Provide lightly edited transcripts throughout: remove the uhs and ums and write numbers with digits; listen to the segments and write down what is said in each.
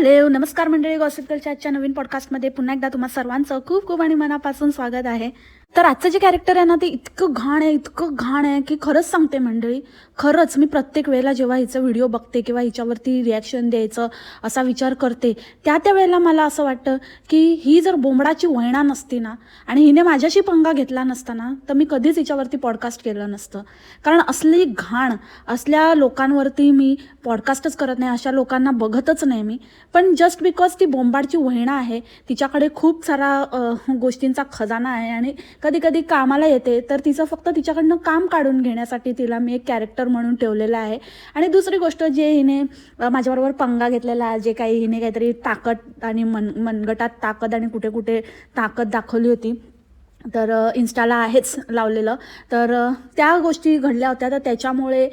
Hello नमस्कार मंडळी, gossip गर्लच्या आजच्या नवीन पॉडकास्टमध्ये पुन्हा एकदा तुम्हा सर्वांचं खूप खूप आणि मनापासून स्वागत आहे. तर आजचं जे कॅरेक्टर आहे ना, ते इतकं घाण आहे की खरंच सांगते मंडळी, खरंच मी प्रत्येक वेळेला जेव्हा हिचं व्हिडिओ बघते किंवा हिच्यावरती रिॲक्शन द्यायचं असा विचार करते, त्या वेळेला मला असं वाटतं की ही जर बोंबडाची वळणा नसती ना आणि हिने माझ्याशी पंगा घेतला नसता ना, तर मी कधीच हिच्यावरती पॉडकास्ट केलं नसतं. कारण असली घाण असल्या लोकांवरती मी पॉडकास्टच करत नाही, अशा लोकांना बघतच नाही मी. पण जस्ट बिकॉज ती बोंबाडची वहिणा आहे, तिच्याकडे खूप सारा गोष्टींचा खजाना आहे आणि कधी कधी कामाला येते, तर तिचं फक्त तिच्याकडनं काम काढून घेण्यासाठी तिला मी एक कॅरेक्टर म्हणून ठेवलेलं आहे. आणि दुसरी गोष्ट, जे हिने माझ्याबरोबर पंगा घेतलेला, जे काही हिने काहीतरी ताकद आणि मनगटात ताकद आणि कुठे कुठे ताकद दाखवली होती, तर इन्स्टाला आहेच लावलेलं, तर त्या गोष्टी घडल्या होत्या. तर त्याच्यामुळे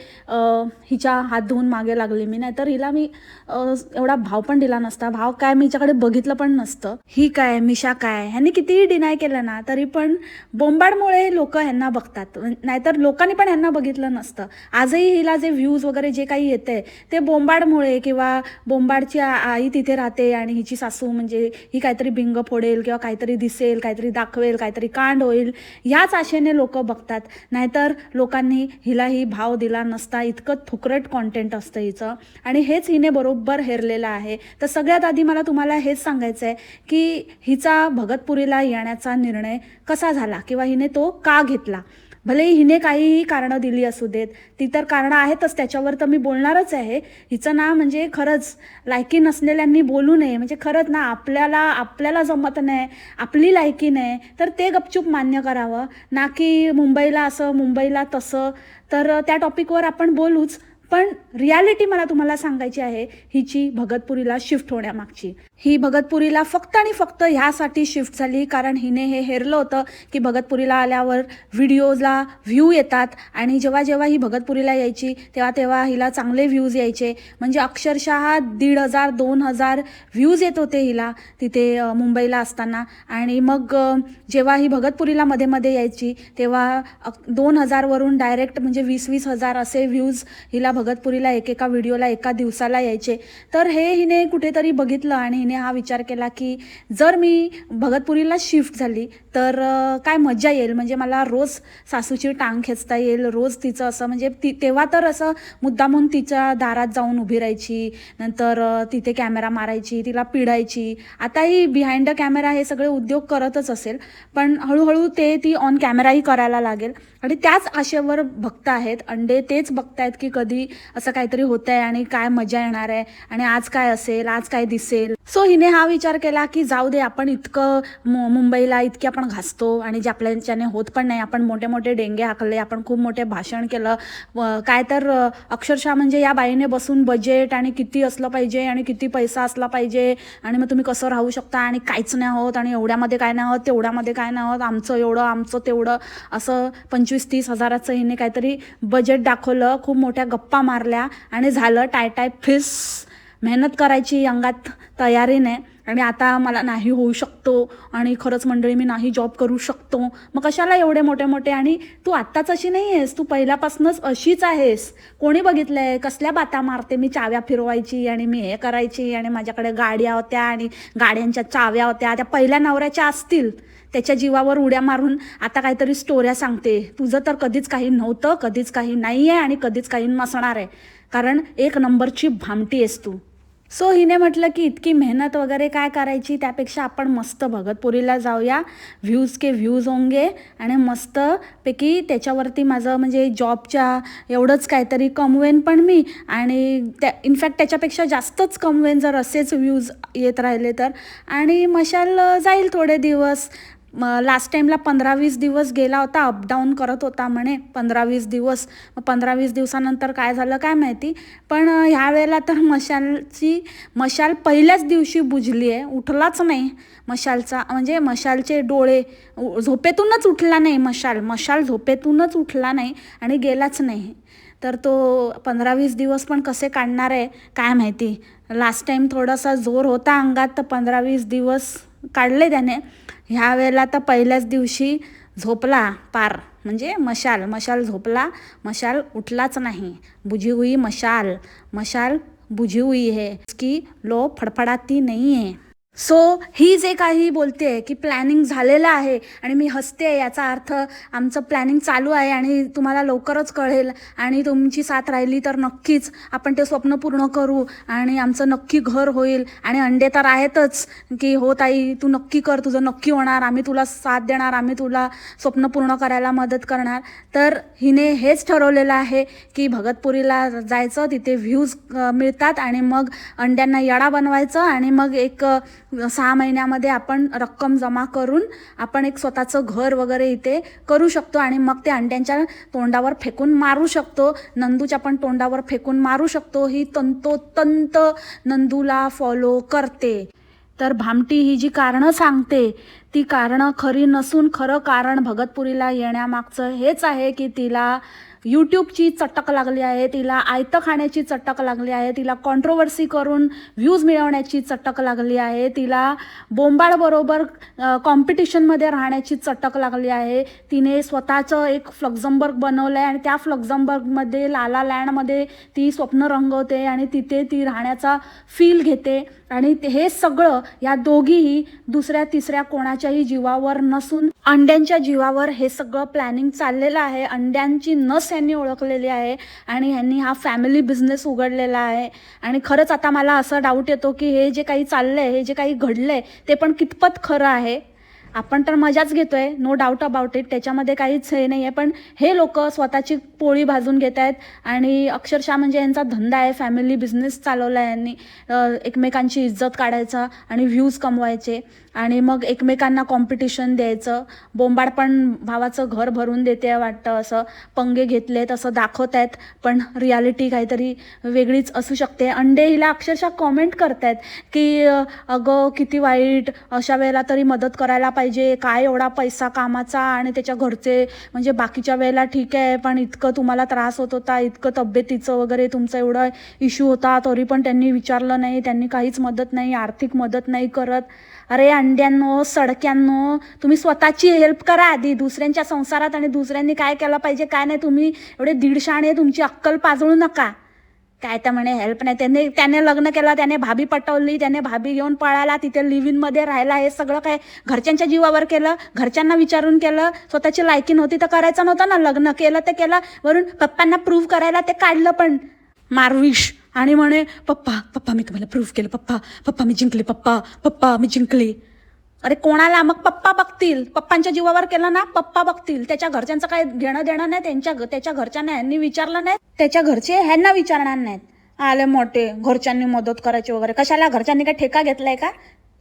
हिच्या हात धुवून मागे लागले मी, नाहीतर हिला मी एवढा भाव पण दिला नसता. भाव काय, मी हिच्याकडे बघितलं पण नसतं. ही काय, मिशा काय, ह्यांनी कितीही डिनाय केलं ना तरी पण बोंबाडमुळे लोक ह्यांना बघतात, नाहीतर लोकांनी पण ह्यांना बघितलं नसतं. आजही हिला जे व्ह्यूज वगैरे जे काही येते ते बोंबाडमुळे, किंवा बोंबाडची आई तिथे राहते आणि हिची सासू म्हणजे ही काहीतरी बिंग फोडेल किंवा काहीतरी दिसेल, काहीतरी दाखवेल, काहीतरी कांड होईल, याच आशेने लोक बघतात. नाहीतर लोकांनी हिलाही भाव दिला नसता. इतकं थुकरट कॉन्टेंट असतं हिचं, आणि हेच हिने बरोबर हेरलेलं आहे. तर सगळ्यात आधी मला तुम्हाला हेच सांगायचं आहे की हिचा भगतपुरीला येण्याचा निर्णय कसा झाला किंवा हिने तो का घेतला. भले हिने काहीही कारणं दिली असू देत, ती तर कारणं आहेतच, त्याच्यावर तर मी बोलणारच आहे. हिचं ना म्हणजे खरंच लायकी नसलेल्यांनी बोलू नये. म्हणजे खरंच ना, आपल्याला जमत नाही, आपली लायकी नाही, तर ते गपचूप मान्य करावं ना, की मुंबईला असं मुंबईला तसं. तर त्या टॉपिकवर आपण बोलूच, पण रियालिटी मला तुम्हाला सांगायची आहे हिची भगतपुरीला शिफ्ट होण्यामागची. ही भगतपुरीला फक्त आणि फक्त ह्यासाठी शिफ्ट झाली कारण हिने हे हेरलं होतं की भगतपुरीला आल्यावर व्हिडिओला व्ह्यू येतात, आणि जेव्हा जेव्हा ही भगतपुरीला यायची तेव्हा हिला चांगले व्ह्यूज यायचे. म्हणजे अक्षरशः 1,500-2,000 व्ह्यूज येत होते हिला तिथे मुंबईला असताना. आणि मग जेव्हा ही भगतपुरीला मध्ये मध्ये यायची तेव्हा 2,000वरून डायरेक्ट म्हणजे 20,000 असे व्ह्यूज हिला भगतपुरीला एकेका व्हिडिओला एका दिवसाला यायचे. तर हे हिने कुठेतरी बघितलं आणि हिने हा विचार केला की जर मी भगतपुरीला शिफ्ट झाली तर काय मजा येईल, म्हणजे मला रोज सासूची टांग खेचता येईल, रोज तिचं असं म्हणजे तेव्हा तर असं मुद्दामून तिच्या दारात जाऊन उभी राहायची, नंतर तिथे कॅमेरा मारायची, तिला पिडायची. आताही बिहाइंड द कॅमेरा हे सगळे उद्योग करतच असेल, पण हळूहळू ती ऑन कॅमेराही करायला लागेल. आणि त्याच आशेवर बघत आहेत, अंडे तेच बघतायत की कधी असं काहीतरी होत आहे आणि काय मजा येणार आहे आणि आज काय असेल, आज काय दिसेल. सो हिने हा विचार केला की जाऊ दे, आपण इतकं मुंबईला इतकी आपण घासतो आणि जे आपल्याच्याने होत पण नाही. आपण मोठे मोठे डेंगे हाकले, आपण खूप मोठे भाषण केलं, काय तर अक्षरशः म्हणजे या बाईने बसून बजेट आणि किती असलं पाहिजे आणि किती पैसा असला पाहिजे आणि मग तुम्ही कसं राहू शकता आणि काहीच नाही होत आणि एवढ्यामध्ये काय नाही होत, तेवढ्यामध्ये काय नाही होत, आमचं एवढं आमचं तेवढं, असं 25-30 हजाराचं हिने काहीतरी बजेट दाखवलं, खूप मोठ्या गप्पा मारल्या आणि झालं टाय फिस. मेहनत करायची अंगात तयारीने, आणि आता मला नाही होऊ शकतो आणि खरंच मंडळी मी नाही जॉब करू शकतो. मग कशाला एवढे मोठे मोठे, आणि तू आत्ताच अशी नाही आहेस, तू पहिल्यापासूनच अशीच आहेस. कोणी बघितलंय कसल्या बाता मारते, मी चाव्या फिरवायची आणि मी हे करायची आणि माझ्याकडे गाड्या होत्या आणि गाड्यांच्या चाव्या होत्या, त्या पहिल्या नवऱ्याच्या असतील, त्याच्या जीवावर उड्या मारून आता काहीतरी स्टोऱ्या सांगते. तुझं तर कधीच काही नव्हतं, कधीच काही नाही आहे आणि कधीच काही नसणार आहे, कारण एक नंबरची भामटी आहेस तू. सो हिने म्हटलं की इतकी मेहनत वगैरे काय करायची, त्यापेक्षा आपण मस्त भगतपुरीला जाऊया, व्ह्यूज के व्ह्यूज होंगे, आणि मस्तपैकी त्याच्यावरती माझं म्हणजे जॉबच्या एवढंच काहीतरी कमवेन पण मी, आणि इनफॅक्ट त्याच्यापेक्षा जास्तच कमवेन जर असेच व्ह्यूज येत राहिले तर. आणि मशाल जाईल थोडे दिवस. लास्ट टाईमला 15-20 दिवस गेला होता, अपडाऊन करत होता म्हणे 15-20 दिवस. मग 15-20 दिवसानंतर काय झालं काय माहिती. पण ह्या वेळेला तर मशाल पहिल्याच दिवशी बुजली आहे, उठलाच नाही मशालचा. म्हणजे मशालचे डोळे, झोपेतूनच उठला नाही मशाल झोपेतूनच उठला नाही आणि गेलाच नाही. तर तो 15-20 दिवस पण कसे काढणार आहे काय माहिती. लास्ट टाईम थोडासा जोर होता अंगात, तर 15-20 दिवस काढले त्याने. ह्या वेळेला तर पहिल्याच दिवशी झोपला पार, म्हणजे मशाल झोपला, मशाल उठलाच नाही. बुझी हुई मशाल बुझी हुई है, इसकी लो फडफडाती नाही आहे. सो ही जे काही बोलते की प्लॅनिंग झालेलं आहे आणि मी हसते, याचा अर्थ आमचं प्लॅनिंग चालू आहे आणि तुम्हाला लवकरच कळेल आणि तुमची साथ राहिली तर नक्कीच आपण ते स्वप्न पूर्ण करू आणि आमचं नक्की घर होईल. आणि अंडे तर आहेतच की हो ताई तू नक्की कर, तुझं नक्की होणार, आम्ही तुला साथ देणार, आम्ही तुला स्वप्न पूर्ण करायला मदत करणार. तर हिने हेच ठरवलेलं आहे की भगतपुरीला जायचं, तिथे व्ह्यूज मिळतात आणि मग अंड्यांना येडा बनवायचं आणि मग एक 6 महिन्यामध्ये आपण रक्कम जमा करून आपण एक स्वतःचं घर वगैरे इथे करू शकतो आणि मग ते अंड्यांच्या तोंडावर फेकून मारू शकतो, नंदूच्या पण तोंडावर फेकून मारू शकतो. ही तंतोतंत नंदूला फॉलो करते. तर भामटी ही जी कारणं सांगते ती कारणं खरी नसून खरं कारण भगतपुरीला येण्यामागचं हेच आहे की तिला यूट्यूबची चटक लागली आहे, तिला आयतं खाण्याची चटक लागली आहे, तिला कॉन्ट्रोवर्सी करून व्ह्यूज मिळवण्याची चटक लागली आहे, तिला बोंबाळबरोबर कॉम्पिटिशनमध्ये राहण्याची चटक लागली आहे. तिने स्वतःचं एक फ्लक्झमबर्ग बनवलं आहे आणि त्या फ्लक्झमबर्गमध्ये लाला लँडमध्ये ती स्वप्न रंगवते आणि तिथे ती राहण्याचा फील घेते. आणि हे सगळं या दोघीही दुसऱ्या तिसऱ्या कोणाच्याही जीवावर नसून अंड्यांच्या जीवावर हे सगळं प्लॅनिंग चाललेलं आहे. अंड्यांची नस यांनी ओळखलेली आहे आणि ह्यांनी हा फॅमिली बिझनेस उघडलेला आहे. आणि खरंच आता मला असं डाऊट येतो की हे जे काही चाललंय, हे जे काही घडलंय ते पण कितपत खरं आहे. आपण तर मजाच घेतोय, नो डाऊट अबाउट इट, त्याच्यामध्ये काहीच हे नाही आहे. पण हे लोक स्वतःची पोळी भाजून घेत आहेत आणि अक्षरशः म्हणजे यांचा धंदा आहे, फॅमिली बिझनेस चालवला आहे यांनी. एकमेकांची इज्जत काढायचा आणि व्ह्यूज कमवायचे आणि मग एकमेकांना कॉम्पिटिशन द्यायचं. बोंबाड पण भावाचं घर भरून देते वाटतं, असं पंगे घेतले तसं दाखवत आहेत, पण रियालिटी काहीतरी वेगळीच असू शकते. अंडे हिला अक्षरशः कॉमेंट करतायत की अगं किती वाईट, अशा वेळेला तरी मदत करायला पाहिजे, काय एवढा पैसा कामाचा आणि त्याच्या घरचे, म्हणजे बाकीच्या वेळेला ठीक आहे पण इतकं तुम्हाला त्रास होत होता, इतकं तब्येतीचं वगैरे तुमचं एवढा इश्यू होता तरी पण त्यांनी विचारलं नाही, त्यांनी काहीच मदत नाही, आर्थिक मदत नाही करत. अरे अंड्यांनो, सडक्यांनो, तुम्ही स्वतःची हेल्प करा आधी, दुसऱ्यांच्या संसारात आणि दुसऱ्यांनी काय केलं पाहिजे काय नाही तुम्ही एवढे दीडशाणे तुमची अक्कल पाजळू नका. काय तर म्हणे हेल्प नाही, त्याने लग्न केलं, त्याने भाभी पटवली, त्याने भाभी घेऊन पळाला, तिथे लिव्ह इनमध्ये राहिला, हे सगळं काय घरच्यांच्या जीवावर केलं, घरच्यांना विचारून केलं, स्वतःची लायकी नव्हती तर करायचं नव्हतं ना, लग्न केलं ते केलं, वरून पप्पांना प्रूव्ह करायला ते काढलं पण मारविश. आणि म्हणे पप्पा मी तुम्हाला प्रूव्ह केलं, पप्पा मी जिंकले, पप्पा मी जिंकले. अरे कोणाला, मग पप्पा बघतील, पप्पांच्या जीवावर केलं ना पप्पा बघतील, त्याच्या घरच्यांचं काय घेणं देणं नाही, त्याच्या घरच्यांना ह्यांनी विचारलं नाही, त्याच्या घरचे ह्यांना विचारणार नाहीत. आले मोठे घरच्यांनी मदत करायची वगैरे, कशाला घरच्यांनी काय ठेका घेतलाय का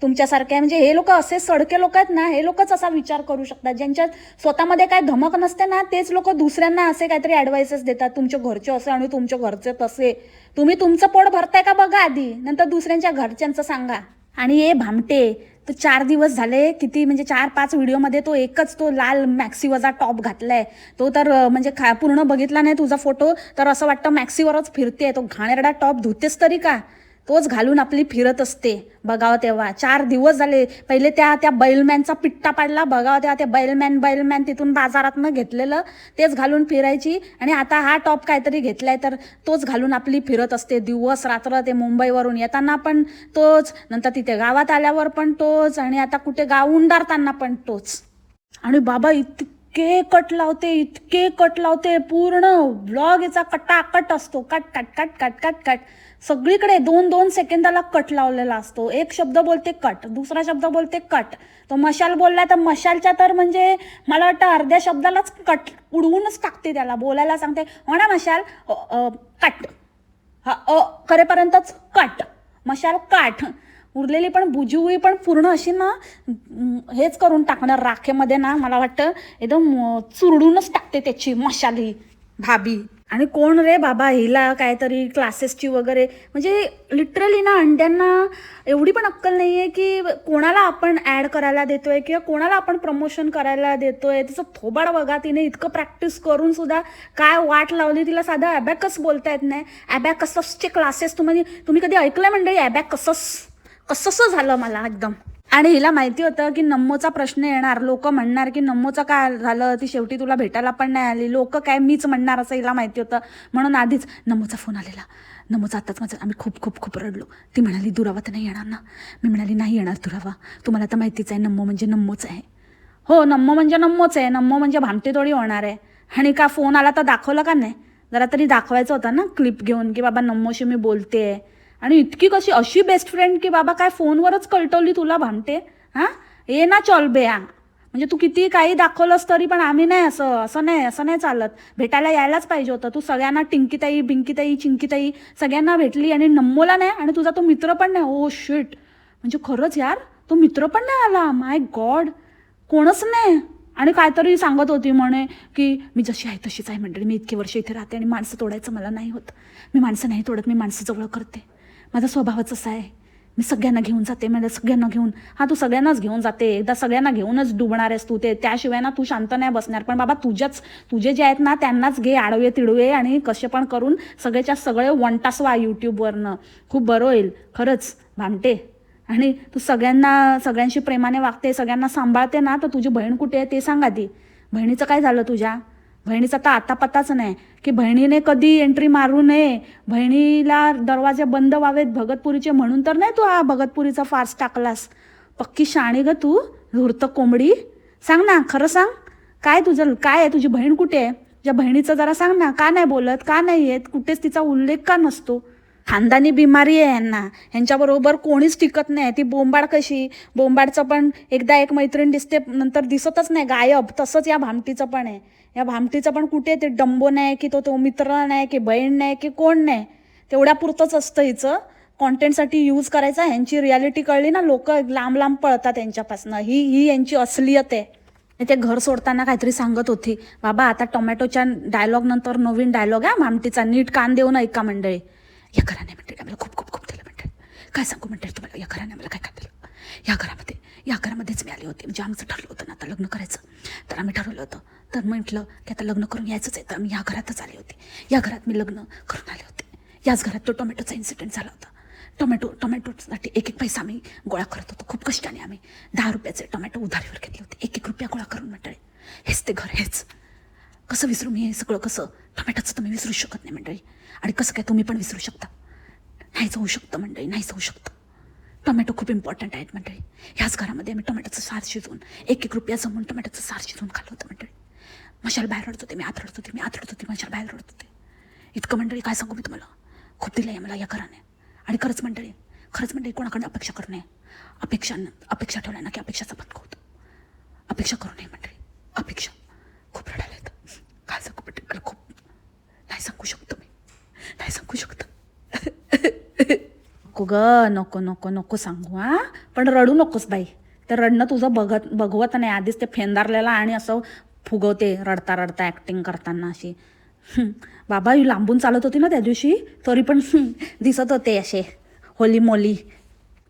तुमच्यासारखे? म्हणजे हे लोक असे सडके लोक आहेत ना, हे लोकच असा विचार करू शकतात, ज्यांच्यात स्वतःमध्ये काय धमक नसते ना, तेच लोक दुसऱ्यांना असे काहीतरी ॲडवाइसेस देतात, तुमचे घरचे असे आणि तुमच्या घरचे तसे. तुम्ही तुमचं पोट भरताय का बघा आधी, नंतर दुसऱ्यांच्या घरच्यांचं सांगा. आणि हे भामटे तो 4 दिवस झाले, किती म्हणजे 4-5 व्हिडिओमध्ये तो एकच तो लाल मॅक्सीवरचा टॉप घातलाय, तो तर म्हणजे पूर्ण बघितला नाही तुझा फोटो तर असं वाटतं मॅक्सीवरच फिरते. तो घाणेरडा टॉप धुतेस तरी का, तोच घालून आपली फिरत असते. बघावं तेव्हा 4 दिवस झाले. पहिले त्या बैलमॅनचा पिट्टा पाडला, बघावं तेव्हा ते बैलमॅन तिथून बाजारातनं घेतलेलं तेच घालून फिरायची आणि आता हा टॉप काहीतरी घेतलाय तर तोच घालून आपली फिरत असते दिवस रात्र. ते मुंबईवरून येताना पण तोच, नंतर तिथे गावात आल्यावर पण तोच आणि आता कुठे गाव उंडारताना पण तोच. आणि बाबा इतके कट लावते, पूर्ण व्लॉग याचा कटाकट असतो, कट सगळीकडे 2-2 सेकंदाला कट लावलेला असतो. एक शब्द बोलते कट, दुसरा शब्द बोलते कट. तो मशाल बोलला तर मशालच्या तर म्हणजे मला वाटतं अर्ध्या शब्दालाच कट उडवूनच टाकते, त्याला बोलायला सांगते हो ना मशाल, कट, हा करेपर्यंतच कट, मशाल काठ. उरलेली पण बुजूई पण पूर्ण अशी ना हेच करून टाकणार राखेमध्ये ना, मला वाटतं एकदम चुरडूनच टाकते त्याची मशाली भाभी. आणि कोण रे बाबा हिला काहीतरी क्लासेसची वगैरे, म्हणजे लिटरली ना अंड्यांना एवढी पण अक्कल नाही आहे की कोणाला आपण ॲड करायला देतोय किंवा कोणाला आपण प्रमोशन करायला देतोय. तिचं थोबाड बघा, तिने इतकं प्रॅक्टिस करून सुद्धा काय वाट लावली, तिला साधं ॲबॅकस बोलता येत नाही. ॲबॅकसचे क्लासेस तुम्ही कधी ऐकलंय मंडळी? कसं झालं मला एकदम. आणि हिला माहिती होतं की नम्मोचा प्रश्न येणार, लोक म्हणणार की नम्मोचं काय झालं, ती शेवटी तुला भेटायला पण नाही आली, लोक काय मीच म्हणणार असं हिला माहिती होतं. म्हणून आधीच नम्मोचा फोन आलेला, नम्मोचा आत्ताच माझं आम्ही खूप खूप खूप रडलो. ती म्हणाली दुरावा तर नाही येणार ना. मी म्हणाली नाही येणार दुरावा, तुम्हाला तर माहितीच आहे नम्मो म्हणजे नम्मोच आहे. हो नम्मो म्हणजे नम्मोच आहे, नम्मो म्हणजे भामटी थोडी होणार आहे. आणि का फोन आला तर दाखवलं का नाही, जरा तरी दाखवायचं होता ना क्लिप घेऊन की बाबा नम्मोशी मी बोलते. आणि इतकी कशी अशी बेस्ट फ्रेंड की बाबा काय फोनवरच कळटवली तुला भामटे. हां ये ना चॉल बेया, म्हणजे तू किती काही दाखवलंस तरी पण आम्ही नाही, असं नाही चालत. भेटायला यायलाच पाहिजे होतं. तू सगळ्यांना टिंकीताई बिंकीताई चिंकीताई सगळ्यांना भेटली आणि नम्मोला नाही, आणि तुझा तो मित्र पण नाही. ओ शिट, म्हणजे खरंच यार तो मित्र पण नाही आला. माय गॉड, कोणच नाही. आणि काहीतरी सांगत होती म्हणे की मी जशी आहे तशीच आहे मंडळी, मी इतके वर्ष इथे राहते आणि माणसं तोडायचं मला नाही होत. मी माणसं नाही तोडत, मी माणसं जवळ करते. माझा स्वभावच असा आहे. मी सगळ्यांना घेऊन जाते, म्हणजे सगळ्यांना घेऊन. हां तू सगळ्यांनाच घेऊन जाते, एकदा सगळ्यांना घेऊनच डुबणार आहेस तू. त्याशिवाय ना तू शांत नाही बसणार. पण बाबा तुझे जे आहेत ना त्यांनाच घे आडवे तिडवे, आणि कसे पण करून सगळेच्या सगळे वंटासवा यूट्यूबवरनं. खूप बरं होईल खरंच भामटे. आणि तू सगळ्यांशी प्रेमाने वागते, सगळ्यांना सांभाळते ना, तर तुझी बहीण कुठे आहे ते सांग आधी. बहिणीचं काय झालं तुझ्या? बहिणीचा तर आता पत्ताच नाही की बहिणीने कधी एंट्री मारू नये, बहिणीला दरवाजे बंद व्हावेत भगतपुरीचे म्हणून तर नाही तू हा भगतपुरीचा फार्स टाकलास. पक्की शाणी ग तू, धूर्त कोंबडी. सांग ना खरं सांग, काय तुझं काय आहे? तुझी बहीण कुठे आहे? तुझ्या बहिणीचं जरा सांग ना, का नाही बोलत, का नाही येत, कुठेच तिचा उल्लेख का नसतो? खानदानी बिमारी आहे यांना, ह्यांच्याबरोबर कोणीच टिकत नाही. ती बोंबाड कशी, बोंबाडचं पण एकदा एक मैत्रीण दिसते नंतर दिसतच नाही, गायब. तसंच या भामटीचं पण आहे. या भामटीचं पण कुठे ते डंबो नाही की तो मित्र नाही की बहीण नाही की कोण नाही, तेवढ्या पुरतंच असतं हिचं. कॉन्टेंटसाठी यूज करायचा. ह्यांची रियालिटी कळली ना लोक लांब लांब पळतात यांच्यापासून. ही यांची असलियत आहे. ते घर सोडताना काहीतरी सांगत होती, बाबा आता टोमॅटोच्या डायलॉग नंतर नवीन डायलॉग आहे भामटीचा, नीट कान देऊन ऐका मंडळी. या घराने मंडळी आम्हाला खूप खूप खूप दिलं मंडळी, काय सांगू मंडळी तुम्हाला. या घराने आम्हाला काय काय दिलं. या घरामध्येच मी आले होते. म्हणजे आमचं ठरलं होतं ना आता लग्न करायचं, तर आम्ही ठरवलं होतं. तर म्हटलं की आता लग्न करून यायचंच आहे, तर आम्ही या घरातच आले होते. या घरात मी लग्न करून आले होते. याच घरात तो टोमॅटोचा इन्सिडेंट झाला होता. टोमॅटोसाठी एक एक पैसा आम्ही गोळा करत होतो. खूप कष्टाने आम्ही 10 रुपयाचे टोमॅटो उधारीवर घेतले होते. एक एक रुपया गोळा करून मंडळी. हेच ते घर, हेच. कसं विसरू मी हे सगळं? कसं टोमॅटोचं तर मी विसरू शकत नाही मंडळी. आणि कसं काय तुम्ही पण विसरू शकता? नाहीच होऊ शकतं मंडळी, नाहीच होऊ शकतं. टोमॅटो खूप इम्पॉर्टंट आहेत मंडळी. ह्याच घरामध्ये आम्ही टोमॅटोचं सार शिजवून, एक एक रुपया जमून टोमॅटोचं सार शिजवून खाल्लं होतं मंडळी. मशाल बाहेर रडत होते, मी आत रडत होती, मशाल बाहेर रडत होते. इतकं मंडळी काय सांगू मी तुम्हाला, खूप दिलं आहे मला या घराने. आणि खरंच मंडळी कोणाकडे अपेक्षा करू नये. अपेक्षा ठेवल्या ना की अपेक्षाचा पत्क होतो. अपेक्षा करू नये मंडळी. अपेक्षा खूप रडायला येतं. काय सांगू मंडळी, मला खूप नाही सांगू शकतो मी, नाही सांगू शकतो. नको सांगू. हां पण रडू नकोस बाई. ते रडणं तुझं बघवत नाही. आधीच ते फेंदारलेला आणि असं फुगवते रडता ॲक्टिंग करताना अशी. बाबा ही लांबून चालत होती ना त्या दिवशी, तरी पण दिसत होते असे होली मोली.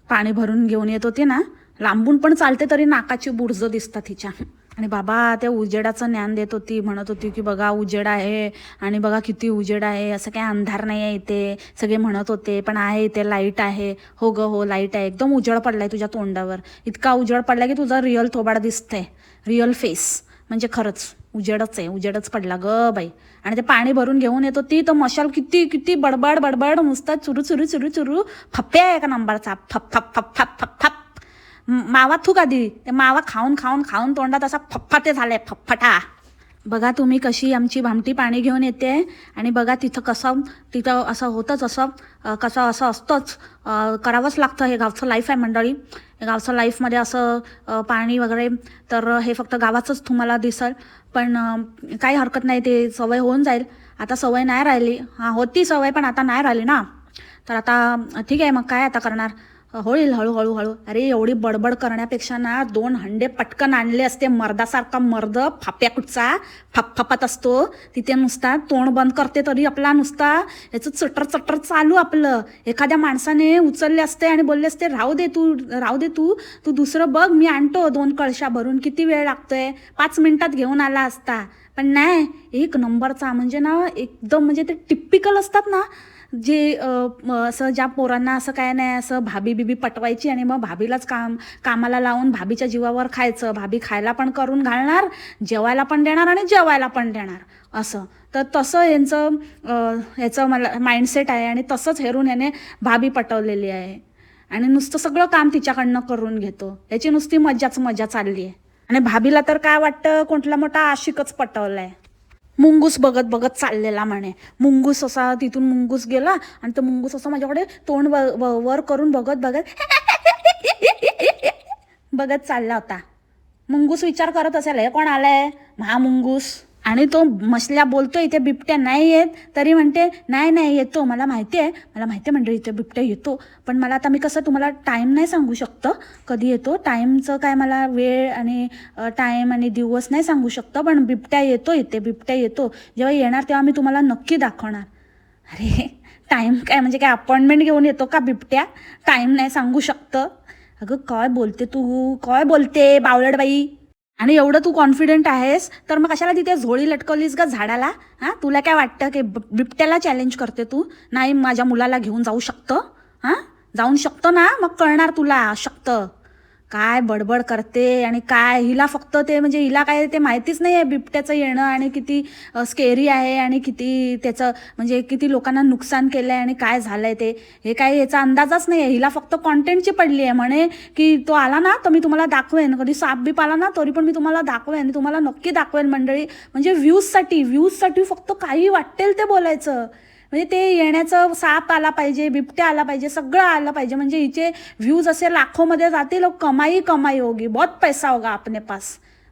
पाणी भरून घेऊन येत होती ना, लांबून पण चालते तरी नाकाची बुरज दिसतात तिच्या. आणि बाबा त्या उजेडाचं ज्ञान देत होती, म्हणत होती की बघा उजेड आहे, आणि बघा किती उजेड आहे, असं काय अंधार नाही आहे इथे. सगळे म्हणत होते पण आहे इथे, लाईट आहे. हो ग हो लाईट आहे. एकदम उजेड पडलाय तुझ्या तोंडावर. इतका उजेड पडलाय की तुझा रिअल थोबाड दिसतंय, रिअल फेस. म्हणजे खरंच उजेडच आहे, उजेडच पडला ग बाई. आणि ते पाणी भरून घेऊन येत होती तर मशाल किती बडबड नुसता चुरू फप्प्या आहे का नंबरचा. फप मावा थूक आधी. ते मावा खाऊन तोंडात असा फप्फाटे झाले, फप्फटा. बघा तुम्ही कशी आमची भामटी पाणी घेऊन येते. आणि बघा तिथं असं होतंच, कसं असतंच, करावंच लागतं. हे गावचं लाईफ आहे मंडळी. गावचं लाईफमध्ये असं पाणी वगैरे, तर हे फक्त गावाचंच तुम्हाला दिसेल. पण काही हरकत नाही, ते सवय होऊन जाईल. आता सवय नाही राहिली. हां होती सवय पण आता नाही राहिली ना. तर आता ठीक आहे, मग काय आता करणार, होईल हळूहळू. अरे एवढी बडबड करण्यापेक्षा ना 2 हंडे पटकन आणले असते. मर्दासारखा मर्द फाप्या कुठचा फपफपत असतो तिथे, नुसता तोंड बंद करते तरी आपला नुसता याचं चटर चालू आपलं. एखाद्या माणसाने उचलले असते आणि बोलले असते राहू दे तू दुसरं बघ, मी आणतो 2 कळशा भरून, किती वेळ लागतोय, 5 मिनिटात घेऊन आला असता. पण नाही, एक नंबरचा. म्हणजे ना एकदम, म्हणजे ते टिपिकल असतात ना जे असं ज्या पोरांना असं काय नाही, असं भाभी बिबी पटवायची आणि मग भाभीलाच कामाला लावून भाभीच्या जीवावर खायचं, भाभी खायला पण करून घालणार, जेवायला पण देणार आणि जेवायला पण देणार असं. तर तसं ह्याचं मला माइंडसेट आहे आणि तसंच हेरून ह्याने भाभी पटवलेली आहे आणि नुसतं सगळं काम तिच्याकडनं करून घेतो. याची नुसती मजा चालली आहे. आणि भाभीला तर काय वाटतं, कोणतला मोठा आशिकच पटवलाय. मुंगूस बघत बघत चाललेला म्हणे. मुंगूस असा तिथून मुंगूस गेला आणि तो मुंगूस असं माझ्याकडे तोंड वर करून बघत बघत चालला होता. मुंगूस विचार करत असेल, हे कोण आलाय, हा मुंगूस. आणि तो मछल्या बोलतोय इथे बिबट्या नाही येत, तरी म्हणते नाही येतो, मला माहिती आहे मंडळी इथे बिबट्या येतो, पण मला आता मी कसं तुम्हाला टाईम नाही सांगू शकतं कधी येतो, टाईमचं काय मला वेळ आणि टाईम आणि दिवस नाही सांगू शकतं, पण बिबट्या येतो इथे, बिबट्या येतो, जेव्हा येणार तेव्हा मी तुम्हाला नक्की दाखवणार. अरे टाईम काय म्हणजे काय अपॉइंटमेंट घेऊन येतो का बिबट्या, टाईम नाही सांगू शकतं. अगं काय बोलते तू, काय बोलते बावळटबाई. आणि एवढं तू कॉन्फिडंट आहेस तर मग कशाला तिथे झोळी लटकवलीस का झाडाला? हां, तुला काय वाटतं की बिबट्याला चॅलेंज करते तू? नाही माझ्या मुलाला घेऊन जाऊ शकतं, हां जाऊन शकतो ना, मग कळणार तुला शकतं. काय बडबड करते आणि काय, हिला फक्त ते म्हणजे हिला काय ते माहितीच नाही आहे बिबट्याचं येणं आणि किती स्केरी आहे आणि किती त्याचं म्हणजे किती लोकांना नुकसान केलं आहे आणि काय झालं आहे ते, हे काय याचा अंदाजच नाही आहे. हिला फक्त कॉन्टेंटची पडली आहे, म्हणे की तो आला ना तर मी तुम्हाला दाखवेन, कधी साप बीप आला ना तरी पण मी तुम्हाला दाखवेन, तुम्हाला नक्की दाखवेन मंडळी. म्हणजे व्ह्यूजसाठी फक्त काही वाटेल ते बोलायचं. म्हणजे ते येण्याचं, साप आला पाहिजे, बिबट्या आला पाहिजे, सगळं आलं पाहिजे, म्हणजे हिचे व्ह्यूज असे लाखोमध्ये जातील, कमाई होगी, बहुत पैसा होगा अपने पास.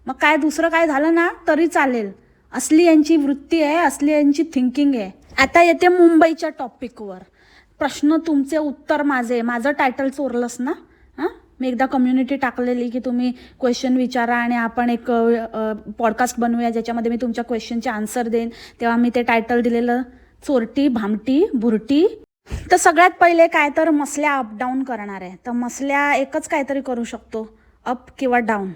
मग काय दुसरं काय झालं ना तरी चालेल. असली यांची वृत्ती आहे, असली यांची थिंकिंग आहे. आता येते मुंबईच्या टॉपिकवर. प्रश्न तुमचे उत्तर माझे. माझं टायटल चोरलंस ना? हां, मी एकदा कम्युनिटी टाकलेली की तुम्ही क्वेश्चन विचारा आणि आपण एक पॉडकास्ट बनवूया ज्याच्यामध्ये मी तुमच्या क्वेश्चनचे आन्सर देईन. तेव्हा मी ते टायटल दिलेलं, चोरटी भामटी बुरटी. तर सगळ्यात पहिले काय तर मसल्या अपडाऊन करणार आहे. तर मसल्या एकच काहीतरी करू शकतो, अप किंवा डाऊन,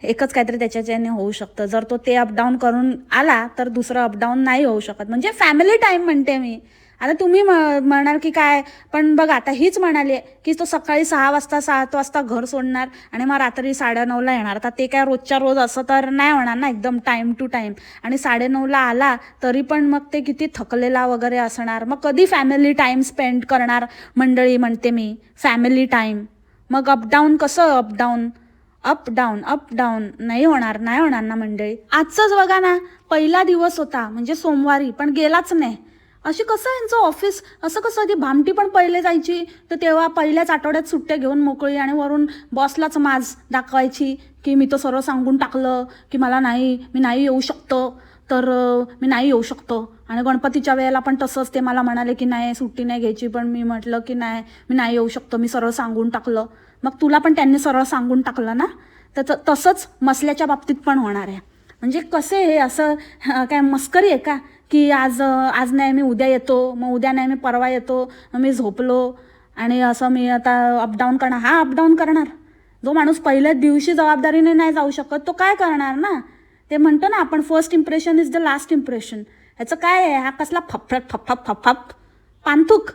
एकच काहीतरी त्याच्याने होऊ शकतं. जर तो ते अपडाऊन करून आला तर दुसरं अपडाऊन नाही होऊ शकत. म्हणजे फॅमिली टाईम म्हणते मी. आता तुम्ही म्हणाल की काय, पण बघ आता हीच म्हणाली की तो सकाळी 6 वाजता 7 वाजता घर सोडणार आणि मग रात्री 9:30ला येणार. आता ते काय रोजच्या रोज असं तर नाही होणार ना, एकदम टाईम टू टाईम. आणि 9:30ला आला तरी पण मग ते किती थकलेला वगैरे असणार. मग कधी फॅमिली टाईम स्पेंड करणार मंडळी, म्हणते मी फॅमिली टाईम. मग अपडाऊन कसं, अप डाऊन नाही होणार ना मंडळी. आजचंच बघा ना, पहिला दिवस होता म्हणजे सोमवारी, पण गेलाच नाही. अशी कसं यांचं ऑफिस, असं कसं. ती भामटी पण पहिले जायची तर तेव्हा पहिल्याच आठवड्यात सुट्ट्या घेऊन मोकळी आणि वरून बॉसलाच माज दाखवायची की मी तर सरळ सांगून टाकलं की मी नाही येऊ शकतो, तर मी नाही येऊ शकतो. आणि गणपतीच्या वेळेला पण तसंच ते मला म्हणाले की नाही सुट्टी नाही घ्यायची, पण मी म्हटलं की नाही मी नाही येऊ शकतो, मी सरळ सांगून टाकलं. मग तुला पण त्यांनी सरळ सांगून टाकलं ना, तर तसंच मसल्याच्या बाबतीत पण होणार आहे. म्हणजे कसे हे असं काय मस्करी आहे का की आज नाही मी उद्या येतो, मग उद्या नाही मी परवा येतो, मी झोपलो आणि असं मी आता अपडाऊन करणार. हा अपडाऊन करणार. जो माणूस पहिल्याच दिवशी जबाबदारीने नाही जाऊ शकत तो काय करणार ना. ते म्हणतो ना आपण, first impression is the last impression. ह्याचं काय आहे, हा कसला फप पांथूक.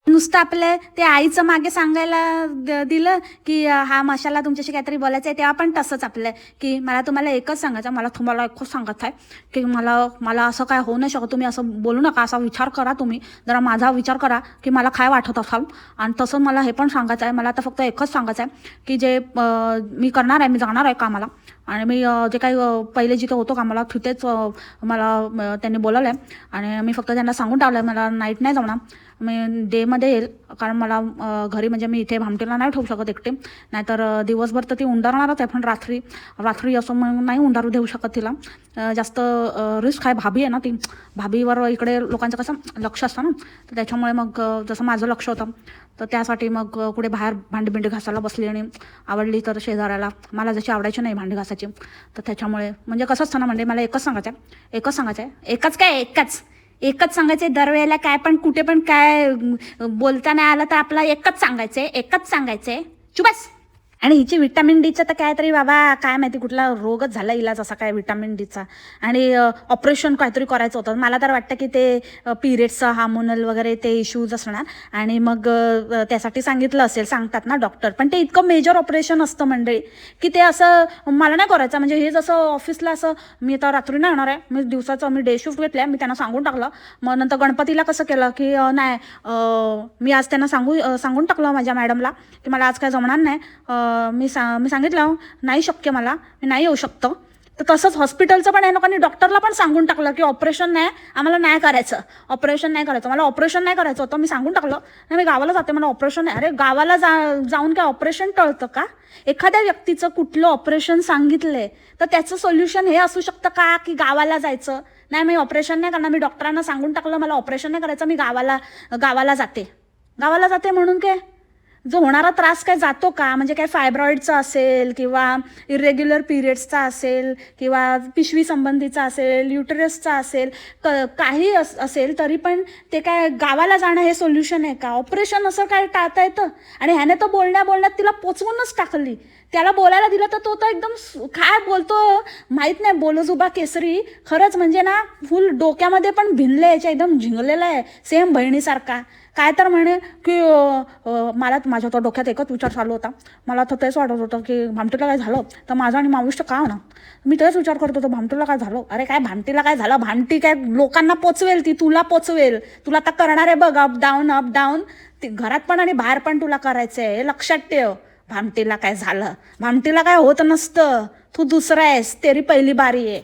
नुसतं आपल्या ते आईचं मागे सांगायला दिलं की हा मशाला तुमच्याशी काहीतरी बोलायचं आहे, तेव्हा पण तसंच आपलं की मला तुम्हाला एकच सांगायचं, मला तुम्हाला एकच सांगत आहे की मला असं काय होऊ नाही शकत. तुम्ही असं बोलू नका, असा विचार करा, तुम्ही जरा माझा विचार करा की मला काय वाटत असाल. आणि तसं मला हे पण सांगायचं आहे, मला आता फक्त एकच सांगायचं आहे की जे मी करणार आहे, मी जाणार आहे कामाला आणि मी जे काही पहिले जिथं होतो कामाला तिथेच मला त्यांनी बोलवलं आहे आणि मी फक्त त्यांना सांगून टाकलं आहे मला नाईट नाही जमणार, मी डेमध्ये येईल. कारण मला घरी म्हणजे मी इथे भामटीला नाही ठेवू शकत एकटे, नाहीतर दिवसभर तर ती उंडारणारच आहे, पण रात्री असं मग नाही उंडारू देऊ शकत तिला, जास्त रिस्क आहे. भाभी आहे ना, ती भाभीवर इकडे लोकांचं कसं लक्ष असतं ना, तर त्याच्यामुळे मग जसं माझं लक्ष होतं तर त्यासाठी मग कुठे बाहेर भांडी घासायला बसली आणि आवडली तर शेजाऱ्याला, मला जशी आवडायची नाही भांडी घासायची, तर त्याच्यामुळे म्हणजे कसं असतं ना, म्हणजे मला एकच सांगायचं आहे एकच सांगायचं आहे दरवेळेला. काय पण कुठे पण काय बोलता नाही आलं तर आपला एकच सांगायचं आहे चुबस. आणि हिची व्हिटॅमिन डीचा तर काय तरी बाबा काय माहिती कुठला रोगच झाला इलाज असा काय व्हिटॅमिन डीचा. आणि ऑपरेशन काहीतरी करायचं होतं. मला तर वाटतं की ते पिरियड्सचं हार्मोनल वगैरे ते इश्यूज असणार आणि मग त्यासाठी सांगितलं असेल, सांगतात ना डॉक्टर. पण ते इतकं मेजर ऑपरेशन असतं मंडळी की ते असं मला नाही करायचं. म्हणजे हे जसं ऑफिसला असं मी आता रात्री नाही येणार आहे, मी दिवसाचं मी डे शिफ्ट घेतल्या, मी त्यांना सांगून टाकलं. मग नंतर गणपतीला कसं केलं की नाही मी आज त्यांना सांगून टाकलं माझ्या मॅडमला की मला आज काय जमणार नाही. मी सांगितलं नाही शक्य, मला मी नाही येऊ शकतो. तर तसंच हॉस्पिटलचं पण आहे लोकांनी डॉक्टरला पण सांगून टाकलं की ऑपरेशन नाही, आम्हाला नाही करायचं, ऑपरेशन नाही करायचं, मला ऑपरेशन नाही करायचं होतं. मी सांगून टाकलं नाही मी गावाला जाते, मला ऑपरेशन नाही. अरे गावाला जाऊन काय ऑपरेशन टळतं का? एखाद्या व्यक्तीचं कुठलं ऑपरेशन सांगितलंय तर त्याचं सोल्युशन हे असू शकतं का की गावाला जायचं? नाही मी ऑपरेशन नाही करणार, मी डॉक्टरांना सांगून टाकलं मला ऑपरेशन नाही करायचं, मी गावाला जाते म्हणून काय जो होणारा त्रास काय जातो का? म्हणजे काय फायब्रॉइडचा असेल किंवा इरेग्युलर पिरियड्सचा असेल किंवा पिशवी संबंधीचा असेल, युटरसचा असेल, काही असेल तरी पण ते काय गावाला जाणं हे सोल्युशन आहे का? ऑपरेशन असं काय टाळता येतं? आणि ह्याने तर बोलण्यात तिला पोचवूनच टाकली. त्याला बोलायला दिलं तर तो तर एकदम काय बोलतो माहीत नाही, बोलजुबा केसरी. खरंच म्हणजे ना फुल डोक्यामध्ये पण भिनले, याच्या एकदम झिंगलेला आहे सेम बहिणीसारखा. काय तर म्हणे की मला माझ्या तो डोक्यात एकच विचार चालू होता. मला तर तेच वाटत होतं की भामटीला काय झालं तर माझं आणि मावशीचं का होणार. मी तेच विचार करत होतो भामटीला काय झालं. अरे काय भामटीला काय झालं? भामटी काय लोकांना पोचवेल, ती तुला पोचवेल. तुला आता करणार आहे बघ अप डाऊन. ती घरात पण आणि बाहेर पण तुला करायचं आहे, हे लक्षात ठेव. भामटीला काय झालं, भामटीला काय होत नसतं. तू दुसरा आहेस, तेरी पहिली बारी आहे.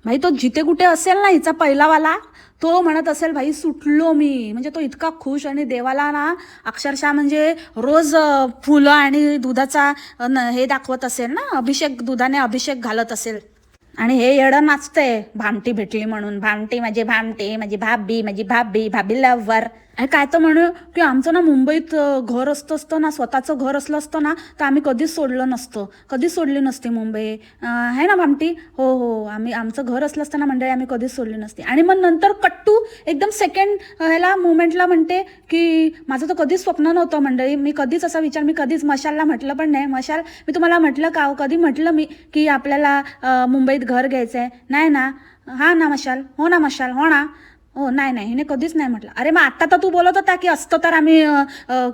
भाई तो जिथे कुठे असेल ना हिचा पहिलावाला, तो म्हणत असेल भाई सुटलो मी. म्हणजे तो इतका खुश आणि देवाला ना अक्षरशः म्हणजे रोज फुलं आणि दुधाचा हे दाखवत असेल ना, दुधाने अभिषेक घालत असेल. आणि हे येडं नाचतंय भामटी भेटली म्हणून. भामटी माझी भाभी लव्हर. काय तर म्हणू की आमचं ना मुंबईत घर असतं ना, स्वतःचं घर असलं असतं ना तर आम्ही कधीच सोडली नसती मुंबई. आहे ना भामटी? हो आमचं घर असलं असतं ना मंडळी, आम्ही कधीच सोडली नसती. आणि मग नंतर कट्टू एकदम सेकंड ह्याला मुवमेंटला म्हणते की माझं तर कधीच स्वप्न नव्हतं मंडळी, मी कधीच असा विचार, मी कधीच मशालला म्हटलं पण नाही. मशाल मी तुम्हाला म्हटलं का कधी म्हटलं मी की आपल्याला मुंबईत घर घ्यायचं आहे? नाही ना. हा ना मशाल, हो ना. हो नाही हिने कधीच नाही म्हटलं. अरे मग आता तर तू बोलत होता की असतं तर आम्ही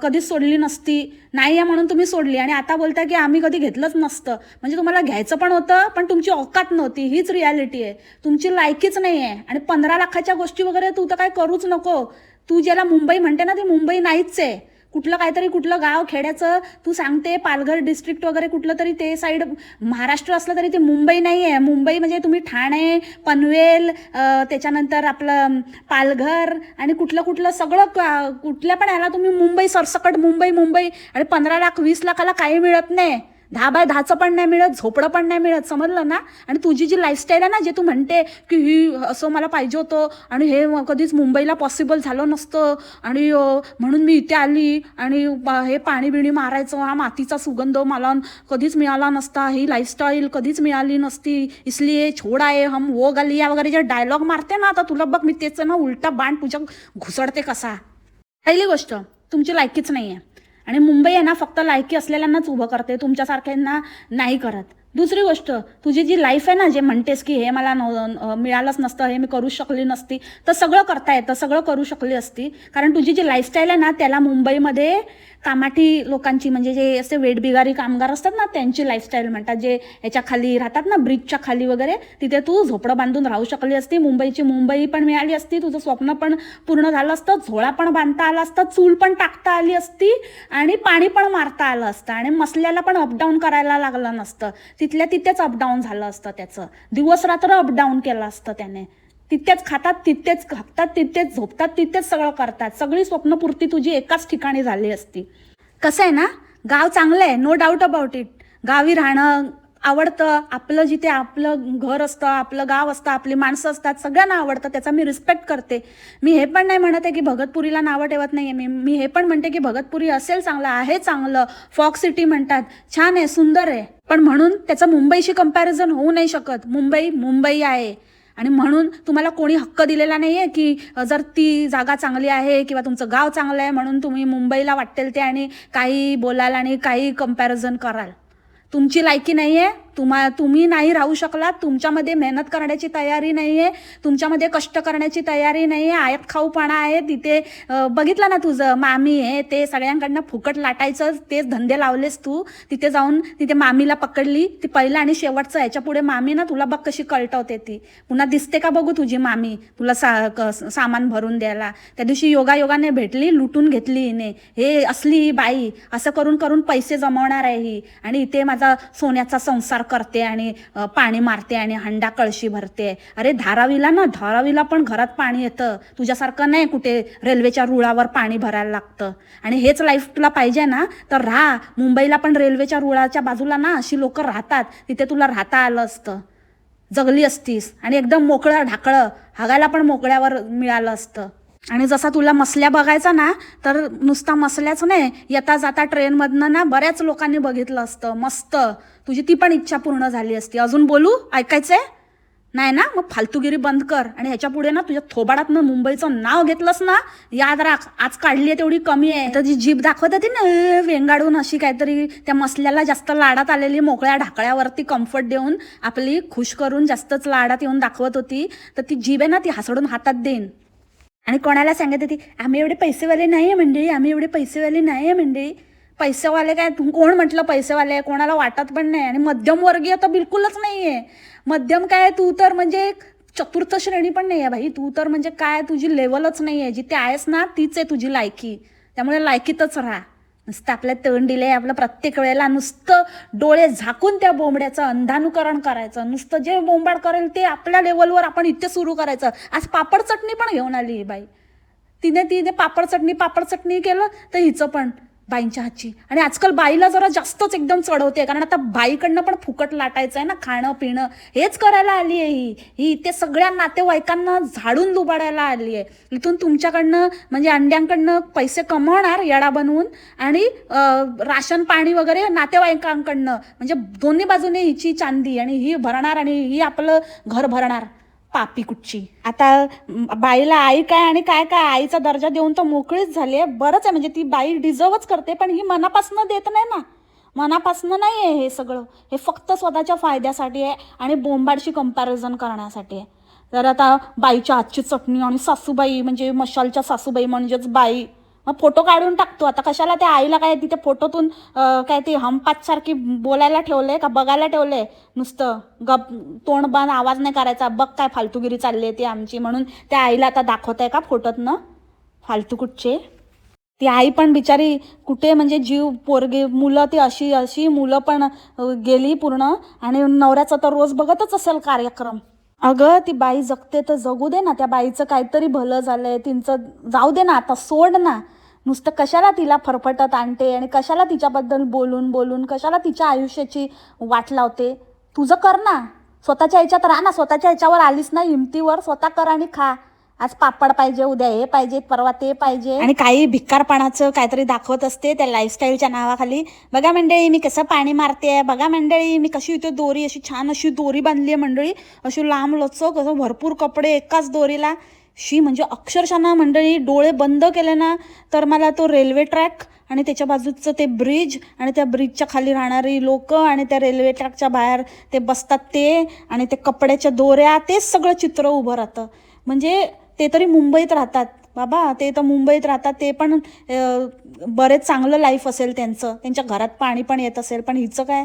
कधीच सोडली नसती, नाही आहे म्हणून तुम्ही सोडली. आणि आता बोलता की आम्ही कधी घेतलंच नसतं. म्हणजे तुम्हाला घ्यायचं पण होतं पण तुमची औकात नव्हती. हीच रियालिटी आहे, तुमची लायकीच नाही आहे. आणि 15 लाखाच्या गोष्टी वगैरे तू तर काय करूच नको. तू ज्याला मुंबई म्हणते ना ती मुंबई नाहीच आहे. कुठलं गाव खेड्याचं तू सांगते, पालघर डिस्ट्रिक्ट वगैरे कुठलं तरी ते साईड महाराष्ट्र असलं तरी ते मुंबई नाही आहे. मुंबई म्हणजे तुम्ही ठाणे, पनवेल, त्याच्यानंतर आपलं पालघर आणि कुठलं सगळं कुठल्या पण याला तुम्ही मुंबई सरसकट मुंबई. आणि 15 लाख 20 लाखाला काही मिळत नाही. 10 बाय 10चं पण नाही मिळत, झोपडं पण नाही मिळत, समजलं ना. आणि तुझी जी लाईफस्टाईल आहे ना, जे तू म्हणते की ही असं मला पाहिजे होतं आणि हे कधीच मुंबईला पॉसिबल झालं नसतं आणि म्हणून मी इथे आली आणि हे पाणी बिणी मारायचं, हा मातीचा सुगंध मला कधीच मिळाला नसता, ही लाईफस्टाईल कधीच मिळाली नसती, इसलिए छोड आहे हम वो गलिया वगैरे जे डायलॉग मारते ना, आता तुला बघ मी तेच ना उलटा बाण तुझ्या घुसडते कसा. पहिली गोष्ट तुमची लायकीच नाही आहे. आणि मुंबई आहे ना फक्त लायकी असलेल्यांनाच उभं करते, तुमच्यासारख्यांना नाही करत. दुसरी गोष्ट, तुझी जी लाईफ आहे ना, जे म्हणतेस की हे मला मिळालंच नसतं, हे मी करू शकली नसती, तर सगळं करता येतं, सगळं करू शकली असती. कारण तुझी जी लाईफस्टाईल आहे ना त्याला मुंबईमध्ये कामाठी लोकांची, म्हणजे जे असे वेठबिगारी कामगार असतात ना त्यांची लाईफस्टाईल म्हणतात, जे याच्या खाली राहतात ना ब्रिजच्या खाली वगैरे, तिथे तू झोपडं बांधून राहू शकली असती. मुंबईची मुंबई पण मिळाली असती, तुझं स्वप्न पण पूर्ण झालं असतं, झोळा पण बांधता आला असता, चूल पण टाकता आली असती आणि पाणी पण मारता आलं असतं आणि मसल्याला पण अपडाऊन करायला लागलं नसतं. तिथल्या तिथेच अपडाऊन झालं असतं त्याचं, दिवस रात्र अपडाऊन केलं असतं त्याने. तिथेच खातात, तिथेच खातात, तिथेच झोपतात, तिथेच सगळं करतात. सगळी स्वप्नपूर्ती तुझी एकाच ठिकाणी झाली असती. कसं आहे ना, गाव चांगलं आहे, नो डाऊट अबाउट इट. गावी राहणं आवडतं, आपलं जिथे आपलं घर असतं, आपलं गाव असतं, आपली माणसं असतात, सगळ्यांना आवडतं, त्याचा मी रिस्पेक्ट करते. मी हे पण नाही म्हणत आहे की भगतपुरीला नावं ठेवत नाही आहे. मी हे पण म्हणते की भगतपुरी असेल चांगलं, आहे चांगलं, फॉक्स सिटी म्हणतात, छान आहे, सुंदर आहे. पण म्हणून त्याचं मुंबईशी कंपॅरिझन होऊ नाही शकत. मुंबई आहे आणि म्हणून तुम्हाला कोणी हक्क दिलेला नाही आहे की जर ती जागा चांगली आहे किंवा तुमचं गाव चांगलं आहे म्हणून तुम्ही मुंबईला वाटेल ते आणि काही बोलाल आणि काही कंपॅरिझन कराल. तुमची लायकी नाही आहे, तुम्ही नाही राहू शकलात, तुमच्यामध्ये मेहनत करण्याची तयारी नाही आहे, तुमच्यामध्ये कष्ट करण्याची तयारी नाही आहे, आयत खाऊपणा आहे. तिथे बघितलं ना तुझं मामी आहे ते सगळ्यांकडनं फुकट लाटायचं तेच धंदे लावलेस तू. तिथे जाऊन तिथे मामीला पकडली, ती पहिलं आणि शेवटचं. याच्या पुढे मामी ना तुला बघ कशी कळटवते ती. पुन्हा दिसते का बघू तुझी मामी तुला सामान भरून द्यायला. त्या दिवशी योगायोगाने भेटली, लुटून घेतली हिने. हे असली ही बाई, असं करून करून पैसे जमवणार आहे ही, आणि इथे माझा सोन्याचा संसार करते आणि पाणी मारते आणि हंडा कळशी भरते. अरे धारावीला पण घरात पाणी येतं, तुझ्यासारखं नाही कुठे रेल्वेच्या रुळावर पाणी भरायला लागतं. आणि हेच लाईफ तुला पाहिजे ना तर राहा. मुंबईला पण रेल्वेच्या रुळाच्या बाजूला ना अशी लोक राहतात, तिथे तुला राहता आलं असतं, जगली असतीस आणि एकदम मोकळं ढाकळं हागायला पण मोकळ्यावर मिळालं असतं. आणि जसा तुला मसल्या बघायचा ना तर नुसता मसल्याच नाही, येता जाता ट्रेनमधनं ना बऱ्याच लोकांनी बघितलं असतं. मस्त तुझी ती पण इच्छा पूर्ण झाली असती. अजून बोलू? ऐकायचंय नाही ना? मग फालतूगिरी बंद कर. आणि ह्याच्या पुढे ना तुझ्या थोबाडातनं मुंबईचं नाव घेतलंस ना, याद राख, आज काढली आहे तेवढी कमी आहे. तर जी जीभ दाखवत होती ना वेंगाडून अशी काहीतरी, त्या मसल्याला जास्त लाडात आलेली, मोकळ्या ढाकळ्यावरती कम्फर्ट देऊन आपली खुश करून जास्तच लाडात येऊन दाखवत होती. तर ती जीभ आहे ना ती हसडून हातात देईन. आणि कोणाला सांगत होती आम्ही एवढे पैसेवाले नाही आहे मंडळी, आम्ही एवढे पैसेवाले नाही आहे मंडळी. पैसेवाले काय, कोण म्हटलं पैसेवाले आहे? कोणाला वाटत पण नाही. आणि मध्यमवर्गीय तर बिलकुलच नाही आहे. मध्यम काय, तू तर म्हणजे चतुर्थ श्रेणी पण नाही आहे भाई. तू तर म्हणजे काय, तुझी लेवलच नाही आहे. जिथे आहेस ना तीच आहे तुझी लायकी. त्यामुळे लायकीतच राहा. नुसतं आपल्या तोंड दिले आपलं प्रत्येक वेळेला नुसतं डोळे झाकून त्या बोंबड्याचं अंधानुकरण करायचं. नुसतं जे बोंबाड करेल ते आपल्या लेवलवर आपण इथे सुरू करायचं. आज पापड चटणी पण घेऊन आली ही बाई. तिने पापड चटणी केलं तर हिचं पण बाईंच्या हातची. आणि आजकाल बाईला जरा जास्तच एकदम चढवते, कारण आता बाईकडनं पण फुकट लाटायचं आहे ना, खाणं पिणं हेच करायला आली आहे ही इथे सगळ्या नातेवाईकांना झाडून लुबाडायला आली आहे. इथून तुमच्याकडनं म्हणजे अंड्यांकडनं पैसे कमवणार येडा बनवून, आणि राशन पाणी वगैरे नातेवाईकांकडनं, म्हणजे दोन्ही बाजूने हिची चांदी, आणि ही भरणार आणि ही आपलं घर भरणार. पापी कुठची. आता बाईला आई काय आणि काय काय आईचा दर्जा देऊन तर मोकळीच झाली आहे. बरंच आहे, म्हणजे ती बाई डिझर्वच करते, पण ही मनापासनं देत नाही ना. मनापासनं नाही आहे हे सगळं. हे फक्त स्वतःच्या फायद्यासाठी आहे आणि बोंबाडशी कंपॅरिझन करण्यासाठी आहे. तर आता बाईच्या हातची चटणी आणि सासूबाई म्हणजे मशालच्या सासूबाई म्हणजेच बाई, मग फोटो काढून टाकतो. आता कशाला त्या आईला काय तिथे फोटोतून काय ते सारखी बोलायला ठेवलंय का बघायला ठेवलंय? नुसतं गप तोंड बंद, आवाज नाही करायचा. बघ काय फालतूगिरी चालली आहे ती आमची, म्हणून त्या आईला आता दाखवत आहे का फोटोतनं? फालतू कुठचे. ती आई पण बिचारी कुठे म्हणजे जीव पोरगे मुलं ती अशी मुलं पण गेली पूर्ण. आणि नवऱ्याचं तर रोज बघतच असेल कार्यक्रम. अगं ती बाई जगते तर जगू दे ना, त्या बाईचं काहीतरी भलं झालंय, तिचं जाऊ दे ना, आता सोड ना. नुसतं कशाला तिला फरफटत आणते आणि कशाला तिच्याबद्दल बोलून कशाला तिच्या आयुष्याची वाट लावते? तुझं कर ना, स्वतःच्या ह्याच्यात राहा ना. स्वतःच्या ह्याच्यावर आलीस ना हिमतीवर, स्वतः कर आणि खा. आज पापड पाहिजे, उद्या हे पाहिजे, परवा ते पाहिजे, आणि काही भिक्कारपणाचं काहीतरी दाखवत असते त्या लाईफस्टाईलच्या नावाखाली. बघा मंडळी मी कसं पाणी मारते, बघा मंडळी मी कशी इथे दोरी अशी छान अशी दोरी बांधली आहे मंडळी, अशी लांब लचक, असं भरपूर कपडे एकाच दोरीला. म्हणजे अक्षरशः ना मंडळी डोळे बंद केले ना तर मला तो रेल्वे ट्रॅक आणि त्याच्या बाजूचं ते ब्रिज आणि त्या ब्रिजच्या खाली राहणारी लोक आणि त्या रेल्वे ट्रॅकच्या बाहेर ते बसतात ते आणि ते कपड्याच्या दोऱ्या, तेच सगळं चित्र उभं राहतं. म्हणजे ते तरी मुंबईत राहतात बाबा, ते तर मुंबईत राहतात, ते पण बरेच चांगलं लाईफ असेल त्यांचं, त्यांच्या घरात पाणी पण येत असेल. पण हिचं काय,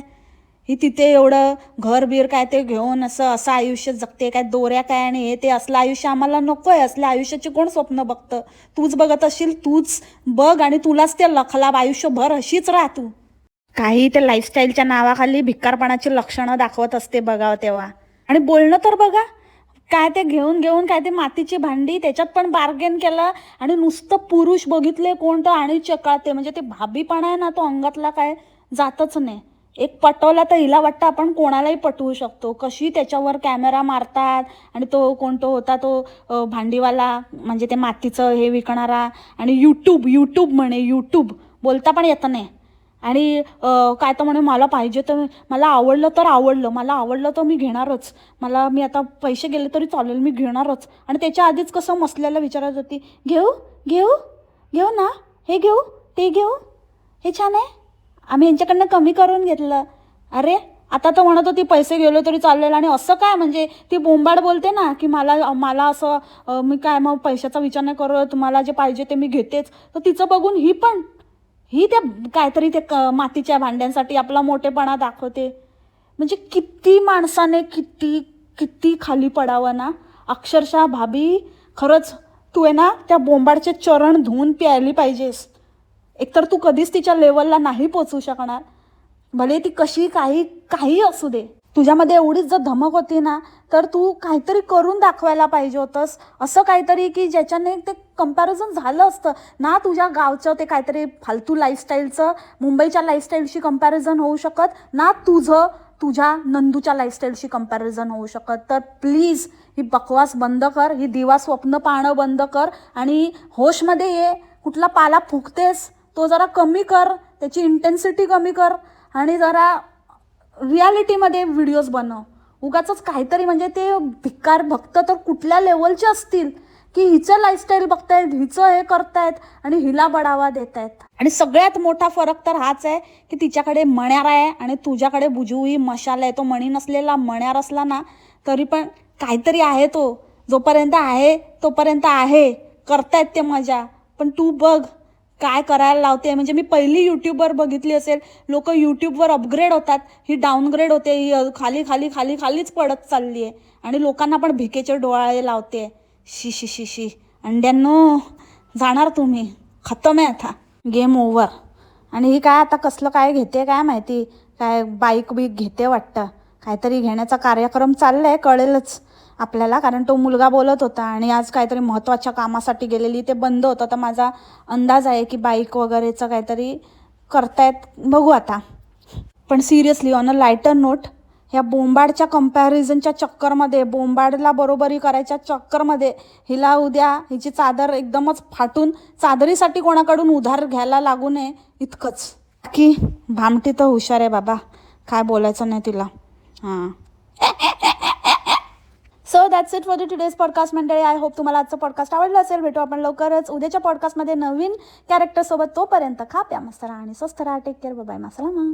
ही तिथे एवढं घर बीर काय ते घेऊन असं आयुष्य जगते काय, दोऱ्या काय आणि हे ते. असलं आयुष्य आम्हाला नको आहे. असल्या आयुष्याची कोण स्वप्न बघतं? तूच बघत असशील, तूच बघ आणि तुलाच ते लखलाभ आयुष्यभर अशीच राह तू. काही ते लाईफस्टाईलच्या नावाखाली भिक्कारपणाची लक्षणं दाखवत असते बघावं तेव्हा. आणि बोलणं तर बघा काय ते घेऊन काय ते मातीची भांडी, त्याच्यात पण बार्गेन केलं. आणि नुसतं पुरुष बघितले कोण तर आणि चकाळते. म्हणजे ते भाबीपणा आहे ना तो अंगातला काय जातच नाही. एक पटवला तर हिला वाटतं आपण कोणालाही पटवू शकतो. कशी त्याच्यावर कॅमेरा मारतात. आणि तो कोणतो होता तो भांडीवाला, म्हणजे ते मातीचं हे विकणारा, आणि यूट्यूब म्हणे, यूट्यूब बोलता पण येतं नाही. आणि काय तर म्हणे मला पाहिजे तर मला आवडलं तर मी घेणारच, मी आता पैसे गेले तरी चालेल, मी घेणारच. आणि त्याच्या आधीच कसं मसल्याला विचारत होती, घेऊ ना, हे घेऊ ते घेऊ, हे छान आहे, आम्ही यांच्याकडनं कमी करून घेतलं. अरे आता तर म्हणत होती पैसे गेले तरी चाललेलं, आणि असं काय म्हणजे ती बोंबाड बोलते ना की मला मला असं मी काय मग पैशाचा विचार नाही करत, मला जे पाहिजे ते मी घेतेच. तर तिचं बघून ही त्या काहीतरी ते मातीच्या भांड्यांसाठी आपला मोठेपणा दाखवते. म्हणजे किती माणसाने किती किती खाली पडावं ना. अक्षरशः भाभी खरंच तू आहे ना त्या बोंबाडचे चरण धुवून प्यायली पाहिजेस. एकतर तू कधीच तिच्या लेवलला नाही पोचू शकणार, भले ती कशी काही असू दे. तुझ्यामध्ये एवढीच जर धमक होती ना तर तू काहीतरी करून दाखवायला पाहिजे होतंस. असं काहीतरी की ज्याच्याने ते कंपॅरिझन झालं असतं ना. तुझ्या गावचं ते काहीतरी फालतू लाईफस्टाईलचं मुंबईच्या लाईफस्टाईलशी कंपॅरिझन होऊ शकत ना, तुझ्या नंदूच्या लाईफस्टाईलशी कंपॅरिझन होऊ शकत. तर प्लीज ही बकवास बंद कर, ही दिवा स्वप्न पाहणं बंद कर आणि होशमध्ये ये. कुठला पाला फुकतेस तो जरा कमी कर, त्याची इंटेन्सिटी कमी कर आणि जरा रियालिटीमध्ये व्हिडिओज बनव. उगाचच काहीतरी म्हणजे ते भिकार भक्त तर कुठल्या लेवलचे असतील की हिचं लाईफस्टाईल बघतायत, हिचं हे करतायत आणि हिला बढावा देत आहेत. आणि सगळ्यात मोठा फरक तर हाच आहे की तिच्याकडे मण्यार आहे आणि तुझ्याकडे बुजूही मशाल आहे. तो मणी नसलेला मण्यार असला ना तरी पण काहीतरी आहे. तो जोपर्यंत आहे तोपर्यंत आहे, करतायत ते मजा. पण तू बघ काय करायला लावते. म्हणजे मी पहिली यूट्यूबवर बघितली असेल, लोक यूट्यूबवर अपग्रेड होतात, ही डाऊनग्रेड होते, ही खाली खाली खाली खालीच पडत चालली आहे आणि लोकांना पण भिकेचे डोळे लावते. शी शी शी शी अंड्यांनो, जाणार तुम्ही, खतम आहे आता, गेम ओव्हर. आणि ही काय आता कसलं काय घेते काय माहिती, काय बाईक बीक घेते वाटतं, काहीतरी घेण्याचा कार्यक्रम चाललाय, कळेलच आपल्याला. कारण तो मुलगा बोलत होता आणि आज काहीतरी महत्त्वाच्या कामासाठी गेलेली, ते बंद होतं. तर माझा अंदाज आहे की बाईक वगैरेचं काहीतरी करतायत, बघू आता. पण seriously on a lighter note, ह्या बोंबाडच्या कंपॅरिझनच्या चक्करमध्ये, बोंबाडला बरोबरी करायच्या चक्करमध्ये हिला उद्या हिची चादर एकदमच फाटून चादरीसाठी कोणाकडून उधार घ्यायला लागू नये इतकंच. की भामटी तर हुशार आहे बाबा, काय बोलायचं नाही तिला. हां, so that's it for today's podcast मंडळी. आय होप तुम्हाला आजचं पॉडकास्ट आवडलं असेल. भेटू आपण लवकरच उद्याच्या पॉडकास्टमध्ये नवीन कॅरेक्टरसोबत. तोपर्यंत खा प्या मस्त राहा आणि स्वस्त राहा. Take care, bye bye, मासलामा.